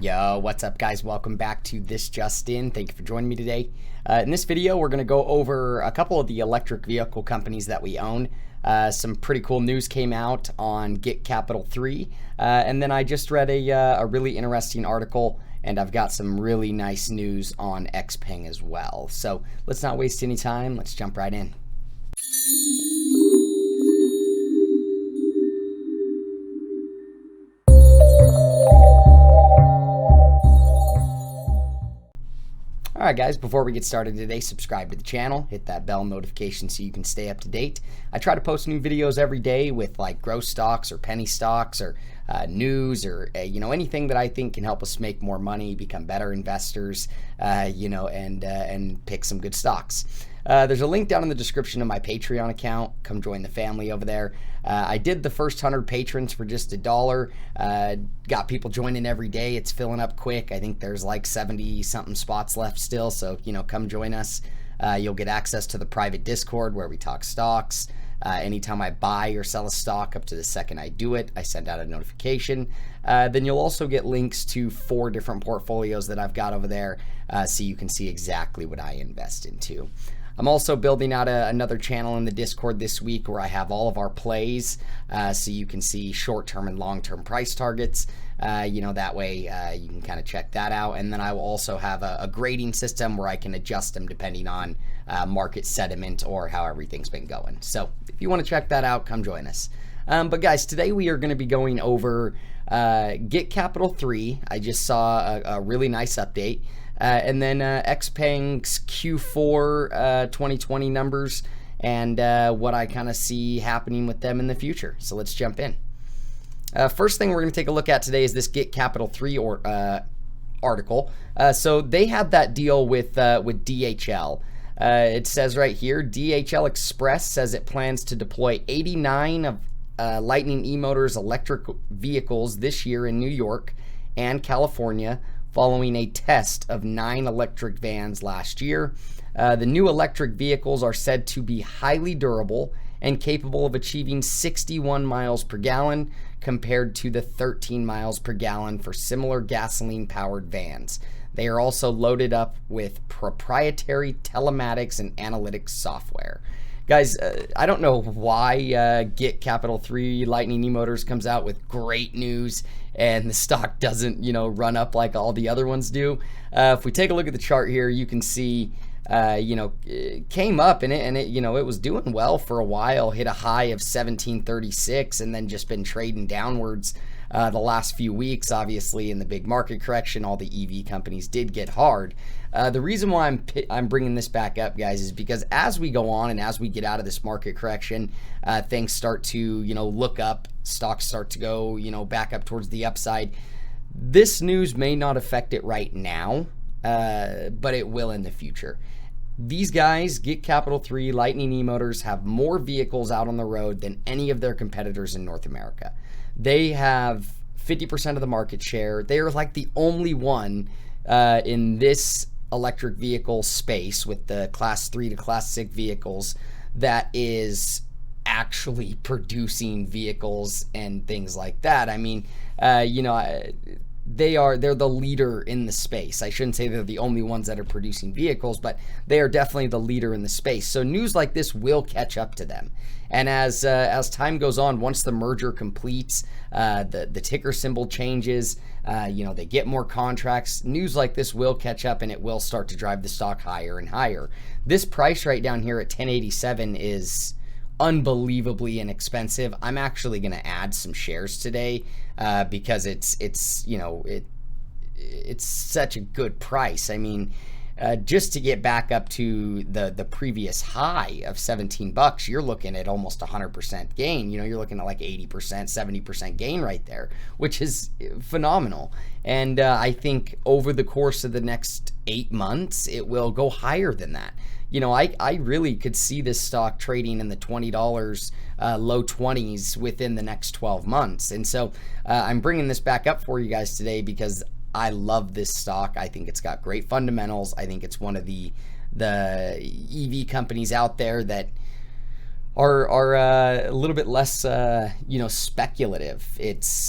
Yo, what's up guys? Welcome back to This Just In. Thank you for joining me today. In this video, we're going to go over a couple of the electric vehicle companies that we own. Some pretty cool news came out on GIK Capital 3, and then I just read a really interesting article, and I've got some really nice news on XPEV as well. So let's not waste any time. Let's jump right in. Alright guys, before we get started today, subscribe to the channel, hit that bell notification so you can stay up to date. I try to post new videos every day with like growth stocks or penny stocks or news or anything that I think can help us make more money, become better investors, and pick some good stocks. There's a link down in the description of my Patreon account. Come join the family over there. I did the first 100 patrons for just $1. Got people joining every day. It's filling up quick. I think there's like 70 something spots left still. So, come join us. You'll get access to the private Discord where we talk stocks. Anytime I buy or sell a stock, up to the second I do it, I send out a notification. Then you'll also get links to 4 different portfolios that I've got over there, so you can see exactly what I invest into. I'm also building out another channel in the Discord this week where I have all of our plays, so you can see short-term and long-term price targets. That way you can kind of check that out. And then I will also have a grading system where I can adjust them depending on market sentiment or how everything's been going. So if you want to check that out, come join us. But guys, today we are going to be going over GIK Capital 3. I just saw a really nice update. And then XPEV's Q4 2020 numbers and what I kind of see happening with them in the future. So let's jump in. First thing we're going to take a look at today is this GIK Capital 3 article. So they had that deal with DHL. It says right here, DHL Express says it plans to deploy 89 of Lightning eMotors electric vehicles this year in New York and California, following a test of 9 electric vans last year. The new electric vehicles are said to be highly durable and capable of achieving 61 miles per gallon compared to the 13 miles per gallon for similar gasoline-powered vans. They are also loaded up with proprietary telematics and analytics software. Guys, I don't know why GIK Capital 3 Lightning eMotors comes out with great news and the stock doesn't, run up like all the other ones do. If we take a look at the chart here, you can see, it came up and it was doing well for a while, hit a high of 1736 and then just been trading downwards the last few weeks. Obviously, in the big market correction, all the EV companies did get hard. The reason why I'm bringing this back up, guys, is because as we go on and as we get out of this market correction, things start to, look up, stocks start to go, back up towards the upside. This news may not affect it right now, but it will in the future. These guys, GIK Capital 3, Lightning eMotors, have more vehicles out on the road than any of their competitors in North America. They have 50% of the market share. They are like the only one in this electric vehicle space with the class 3 to class 6 vehicles that is actually producing vehicles and things like that. I mean, they're the leader in the space. I shouldn't say they're the only ones that are producing vehicles, but they are definitely the leader in the space. So news like this will catch up to them. And as time goes on, once the merger completes, the ticker symbol changes, they get more contracts, news like this will catch up and it will start to drive the stock higher and higher. This price right down here at 1087 is unbelievably inexpensive. I'm actually going to add some shares today because it's such a good price. I mean, just to get back up to the previous high of $17, you're looking at almost 100% gain. You're looking at like 80%, 70% gain right there, which is phenomenal. And I think over the course of the next 8 months, it will go higher than that. I really could see this stock trading in the $20, low 20s within the next 12 months. And so I'm bringing this back up for you guys today because I love this stock. I think it's got great fundamentals. I think it's one of the EV companies out there that are a little bit less speculative.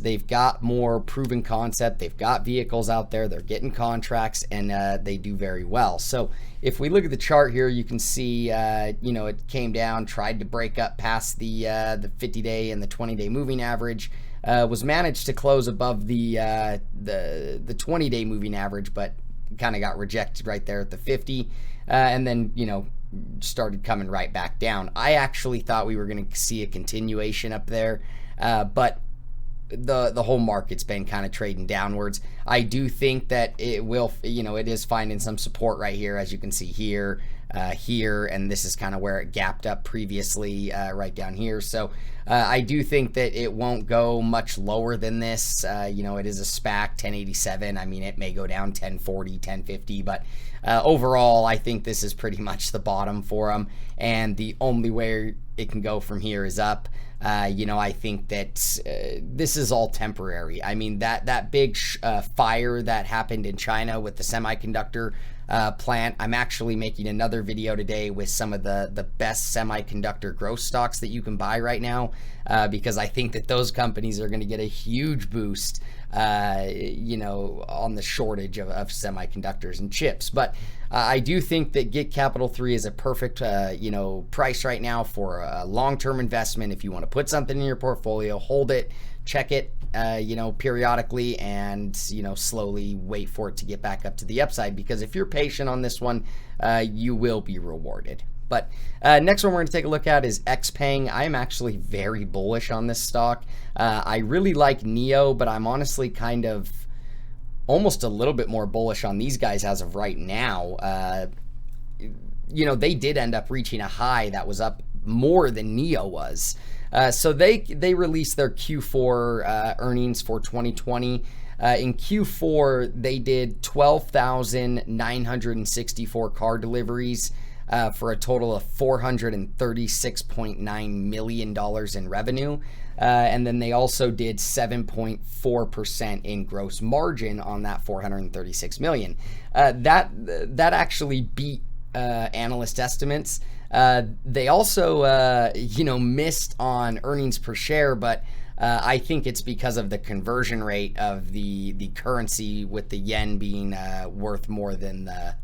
They've got more proven concept, they've got vehicles out there, they're getting contracts, and they do very well. So if we look at the chart here, you can see it came down, tried to break up past the 50-day and the 20-day moving average, was managed to close above the 20-day moving average, but kind of got rejected right there at the 50, and then started coming right back down. I actually thought we were going to see a continuation up there, but the whole market's been kind of trading downwards. I do think that it will, it is finding some support right here, as you can see here, here, and this is kind of where it gapped up previously, right down here. So I do think that it won't go much lower than this. It is a SPAC 1087. I mean, it may go down 1040, 1050, but overall, I think this is pretty much the bottom for them, and the only way it can go from here is up. I think that this is all temporary. I mean, that big fire that happened in China with the semiconductor plant, I'm actually making another video today with some of the best semiconductor growth stocks that you can buy right now, because I think that those companies are going to get a huge boost, on the shortage of semiconductors and chips. But I do think that GIK Capital 3 is a perfect, price right now for a long-term investment. If you want to put something in your portfolio, hold it, check it, periodically, and, slowly wait for it to get back up to the upside, because if you're patient on this one, you will be rewarded. But next one we're going to take a look at is XPEV. I am actually very bullish on this stock. I really like NIO, but I'm honestly kind of almost a little bit more bullish on these guys as of right now. They did end up reaching a high that was up more than NIO was. So they released their Q4 earnings for 2020. In Q4, they did 12,964 car deliveries, for a total of $436.9 million in revenue. And then they also did 7.4% in gross margin on that $436 million. That actually beat analyst estimates. They also, missed on earnings per share, but I think it's because of the conversion rate of the currency, with the yen being worth more than the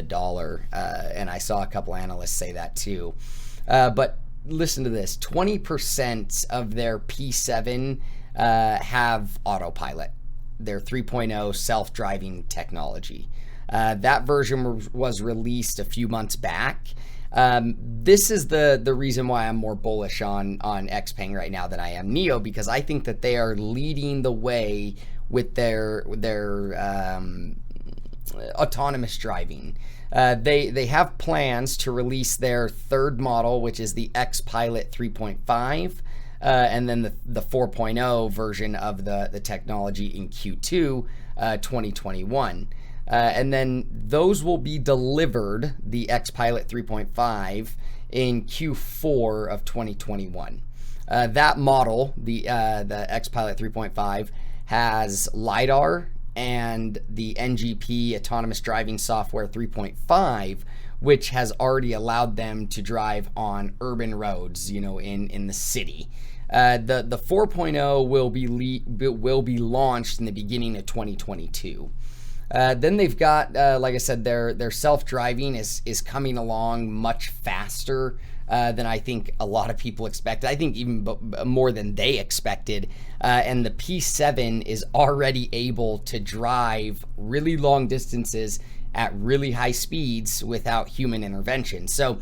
dollar, and I saw a couple analysts say that too. But listen to this: 20% of their P7 have autopilot, their 3.0 self-driving technology. That version was released a few months back. This is the reason why I'm more bullish on XPEV right now than I am NIO, because I think that they are leading the way with their autonomous driving. They have plans to release their third model, which is the XPilot 3.5, and then the 4.0 version of the technology in Q2 2021. And then those will be delivered, the XPilot 3.5, in Q4 of 2021. That model, the XPilot 3.5, has LiDAR and the NGP autonomous driving software 3.5, which has already allowed them to drive on urban roads, in the city. The 4.0 will be launched in the beginning of 2022. Then they've got, like I said, their self-driving is coming along much faster than I think a lot of people expected. I think even more than they expected. And the P7 is already able to drive really long distances at really high speeds without human intervention. So,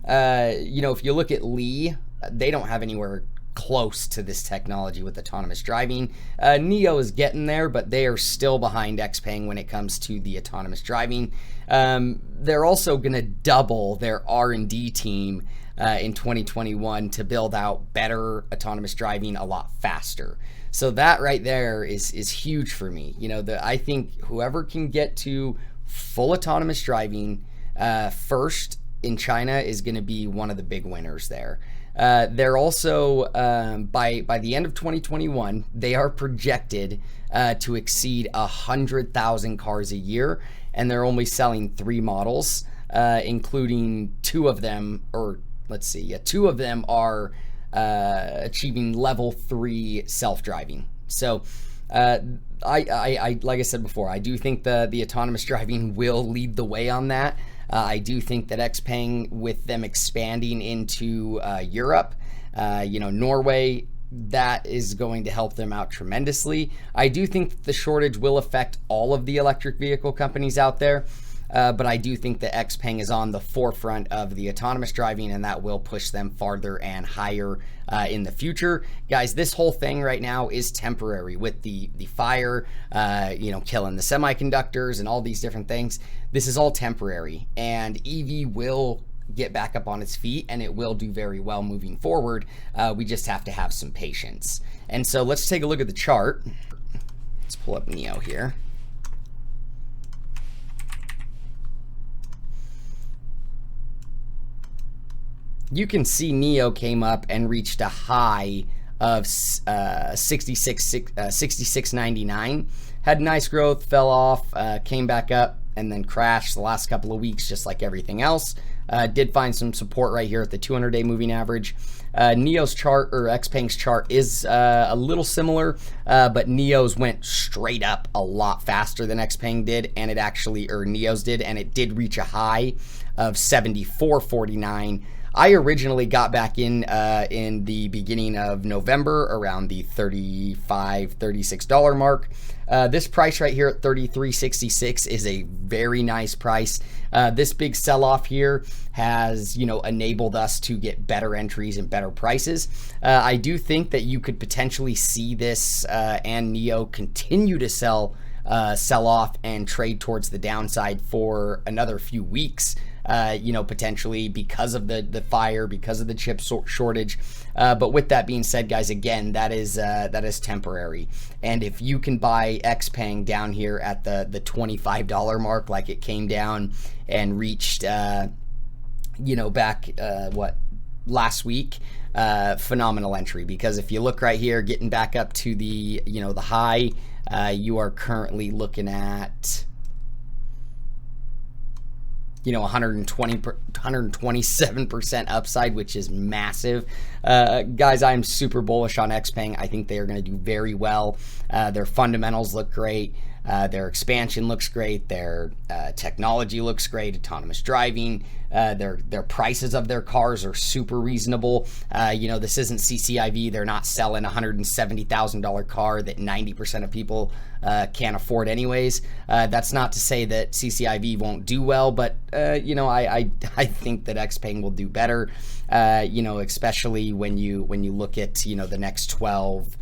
if you look at Lee, they don't have anywhere close to this technology with autonomous driving. NIO is getting there, but they are still behind XPEV when it comes to the autonomous driving. They're also going to double their R&D team in 2021 to build out better autonomous driving a lot faster. So that right there is huge for me. I think whoever can get to full autonomous driving first in China is going to be one of the big winners there. They're also, by the end of 2021, they are projected to exceed 100,000 cars a year, and they're only selling 3 models, including 2 of them, or let's see, two of them are achieving level 3 self-driving. So I like I said before, I do think the autonomous driving will lead the way on that. I do think that XPeng, with them expanding into Europe, Norway, that is going to help them out tremendously. I do think that the shortage will affect all of the electric vehicle companies out there. But I do think that XPeng is on the forefront of the autonomous driving, and that will push them farther and higher in the future. Guys, this whole thing right now is temporary with the fire, killing the semiconductors and all these different things. This is all temporary, and EV will get back up on its feet, and it will do very well moving forward. We just have to have some patience. And so let's take a look at the chart. Let's pull up NIO here. You can see NIO came up and reached a high of 66.99. Had nice growth, fell off, came back up, and then crashed the last couple of weeks, just like everything else. Did find some support right here at the 200-day moving average. NIO's chart, or XPeng's chart, is a little similar, but NIO's went straight up a lot faster than XPeng did, and NIO's did, and it did reach a high of 74.49. I originally got back in the beginning of November around the $35, $36 mark. This price right here at $33.66 is a very nice price. This big sell-off here has, enabled us to get better entries and better prices. I do think that you could potentially see this and NIO continue to sell off and trade towards the downside for another few weeks. Potentially because of the fire, because of the chip shortage. But with that being said, guys, again, that is temporary. And if you can buy XPeng down here at the $25 mark, like it came down and reached, back last week, phenomenal entry. Because if you look right here, getting back up to the the high, you are currently looking at 127% upside, which is massive. Guys, I'm super bullish on XPeng. I think they are going to do very well. Their fundamentals look great. Their expansion looks great. Their technology looks great. Autonomous driving. Their prices of their cars are super reasonable. This isn't CCIV. They're not selling a $170,000 car that 90% of people can't afford anyways. That's not to say that CCIV won't do well, but I think that XPeng will do better. Especially when you look at the next 12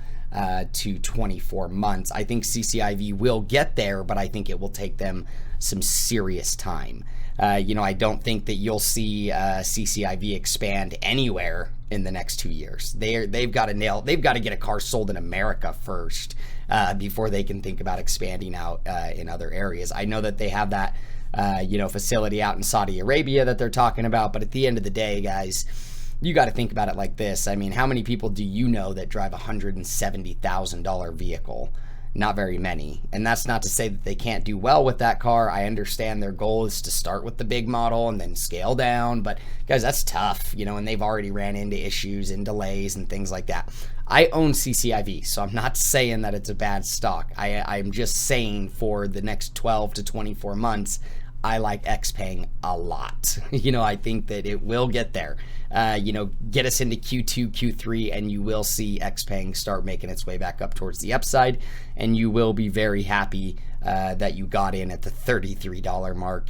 to 24 months. I think CCIV will get there, but I think it will take them some serious time. I don't think that you'll see CCIV expand anywhere in the next 2 years. They've got to get a car sold in America first before they can think about expanding out in other areas. I know that they have that facility out in Saudi Arabia that they're talking about, but at the end of the day, guys, you got to think about it like this. I mean, how many people do you know that drive a $170,000 vehicle? Not very many. And that's not to say that they can't do well with that car. I understand their goal is to start with the big model and then scale down, but guys, that's tough, and they've already ran into issues and delays and things like that. I own CCIV, so I'm not saying that it's a bad stock. I'm just saying for the next 12 to 24 months, I like XPeng a lot. I think that it will get there. Get us into Q2, Q3, and you will see XPeng start making its way back up towards the upside, and you will be very happy that you got in at the $33 mark.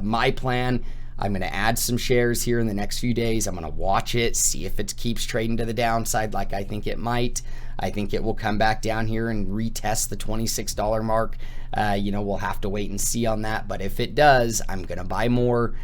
My plan, I'm going to add some shares here in the next few days. I'm going to watch it, see if it keeps trading to the downside like I think it might. I think it will come back down here and retest the $26 mark. We'll have to wait and see on that. But if it does, I'm going to buy more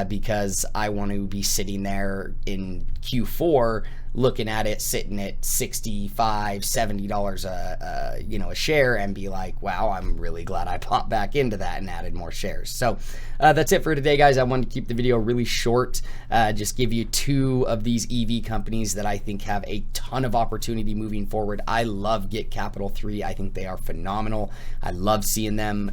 because I want to be sitting there in Q4 looking at it sitting at $65, $70 a share and be like, wow, I'm really glad I popped back into that and added more shares. So that's it for today, guys. I wanted to keep the video really short, just give you two of these EV companies that I think have a ton of opportunity moving forward. I love GIK Capital 3. I think they are phenomenal. I love seeing them,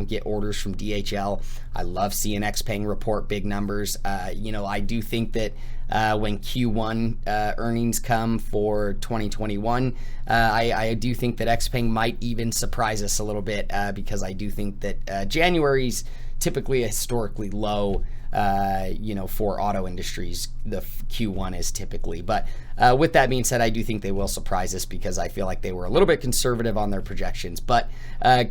get orders from DHL. I love seeing XPeng report big numbers. I do think that when Q1 earnings come for 2021. I do think that XPEV might even surprise us a little bit because I do think that January's typically a historically low, for auto industries. The Q1 is typically. But with that being said, I do think they will surprise us because I feel like they were a little bit conservative on their projections. But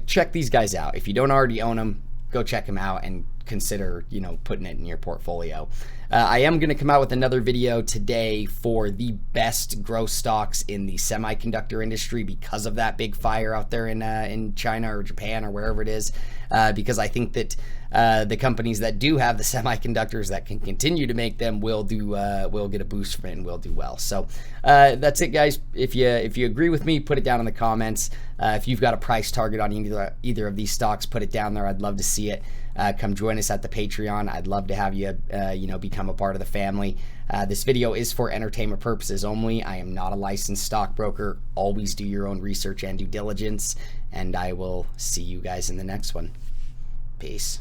check these guys out. If you don't already own them, go check them out and consider, putting it in your portfolio. I am going to come out with another video today for the best growth stocks in the semiconductor industry because of that big fire out there in China or Japan or wherever it is. Because I think that the companies that do have the semiconductors that can continue to make them will get a boost from it and will do well. So that's it, guys. If you agree with me, put it down in the comments. If you've got a price target on either of these stocks, put it down there. I'd love to see it. Come join us at the Patreon. I'd love to have you, become a part of the family. This video is for entertainment purposes only. I am not a licensed stockbroker. Always do your own research and due diligence. And I will see you guys in the next one. Peace.